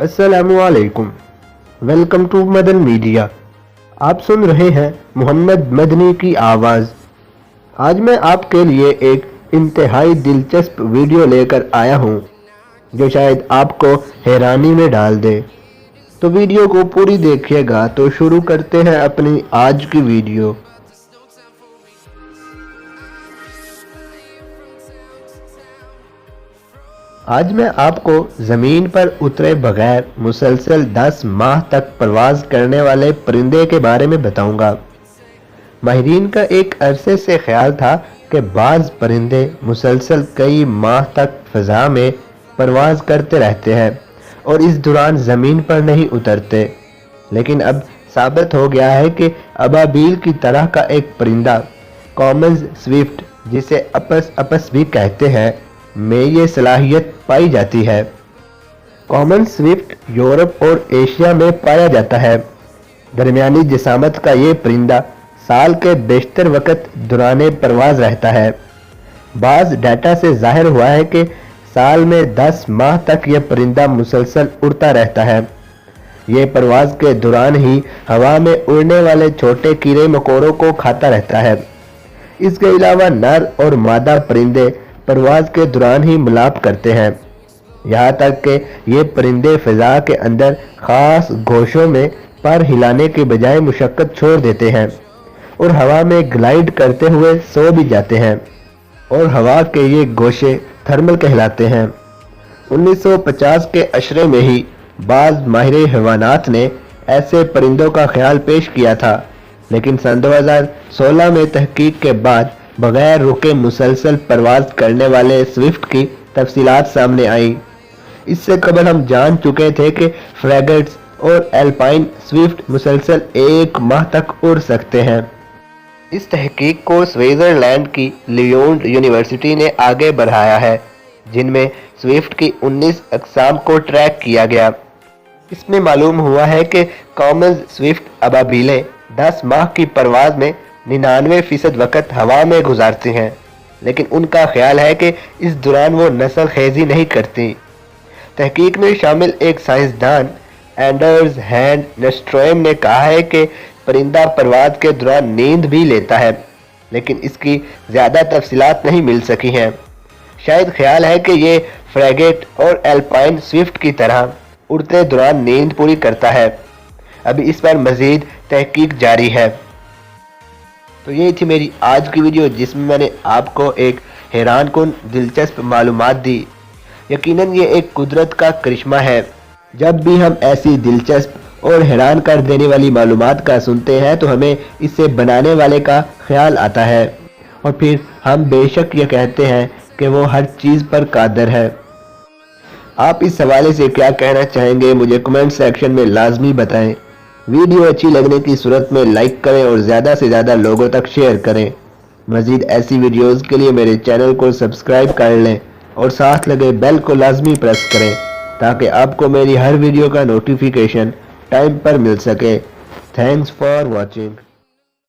अस्सलामुअलैकुम। Welcome to Madan Media. आप सुन रहे हैं मोहम्मद मदनी की आवाज़। आज मैं आपके लिए एक इंतहाई दिलचस्प वीडियो लेकर आया हूं जो शायद आपको हैरानी में डाल दे। तो वीडियो को पूरी देखिएगा। तो शुरू करते हैं अपनी आज की वीडियो। आज मैं आपको ज़मीन पर उतरे बगैर मुसलसल 10 माह तक परवाज़ करने वाले परिंदे के बारे में बताऊंगा। माहिरीन का एक अरसे से ख्याल था कि बाज़ परिंदे मुसलसल कई माह तक फ़ज़ा में परवाज़ करते रहते हैं और इस दौरान ज़मीन पर नहीं उतरते, लेकिन अब साबित हो गया है कि अबाबील की तरह का एक परिंदा कॉमन स्विफ्ट, जिसे अपस भी कहते हैं, में ये सलाहियत पाई जाती है। कॉमन स्विफ्ट यूरोप और एशिया में पाया जाता है। दरमियानी जिसामत का ये परिंदा साल के बेशतर वक़्त दौरान परवाज़ रहता है। बाज़ डाटा से ज़ाहिर हुआ है कि साल में 10 माह तक यह परिंदा मुसलसल उड़ता रहता है। ये परवाज़ के दौरान ही हवा में उड़ने वाले छोटे कीड़े मकोड़ों को खाता रहता है। इसके अलावा नर और मादा परिंदे परवाज़ के दौरान ही मिलाप करते हैं। यहाँ तक कि ये परिंदे फ़िज़ा के अंदर ख़ास घोंसों में पर हिलाने के बजाय मुशक्क़त छोड़ देते हैं और हवा में ग्लाइड करते हुए सो भी जाते हैं, और हवा के ये गोशे थर्मल कहलाते हैं। 1950 के अशरे में ही बाज़ माहिर हैवानात ने ऐसे परिंदों का ख्याल पेश किया था, लेकिन सन 2016 में तहकीक के बाद बगैर रुके मुसलसल परवाज़ करने वाले स्विफ्ट की तफसीलात सामने आई। इससे कबल हम जान चुके थे कि फ्रैगेट्स और एल्पाइन स्विफ्ट मुसलसल 1 माह तक उड़ सकते हैं। इस तहकीक को स्विट्ज़रलैंड की लियोन यूनिवर्सिटी ने आगे बढ़ाया है, जिनमें स्विफ्ट की 19 अक़साम को ट्रैक किया गया। इसमें मालूम हुआ है कि कॉमन स्विफ्ट अबाबीलें 10 माह की परवाज़ में 99% वक़्त हवा में गुजारती हैं, लेकिन उनका ख्याल है कि इस दौरान वो नस्ल खेज़ी नहीं करती। तहकीक में शामिल एक साइंसदान एंडर्स हैंड नेस्ट्रोम ने कहा है कि परिंदा परवाज़ के दौरान नींद भी लेता है, लेकिन इसकी ज़्यादा तफसीलात नहीं मिल सकी हैं। शायद ख्याल है कि ये फ्रैगेट और एल्पाइन स्विफ्ट की तरह उड़ते दौरान नींद पूरी करता है। अभी इस पर मज़ीद तहकीक जारी है। तो ये थी मेरी आज की वीडियो, जिसमें मैंने आपको एक हैरानकुन दिलचस्प मालूमात दी। यकीनन ये एक कुदरत का करिश्मा है। जब भी हम ऐसी दिलचस्प और हैरान कर देने वाली मालूमात का सुनते हैं तो हमें इसे बनाने वाले का ख्याल आता है, और फिर हम बेशक ये कहते हैं कि वो हर चीज़ पर कादिर है। आप इस हवाले से क्या कहना चाहेंगे, मुझे कमेंट सेक्शन में लाजमी बताएं। वीडियो अच्छी लगने की सूरत में लाइक करें और ज़्यादा से ज़्यादा लोगों तक शेयर करें। मज़ीद ऐसी वीडियोज़ के लिए मेरे चैनल को सब्सक्राइब कर लें और साथ लगे बेल को लाजमी प्रेस करें, ताकि आपको मेरी हर वीडियो का नोटिफिकेशन टाइम पर मिल सके। Thanks for watching.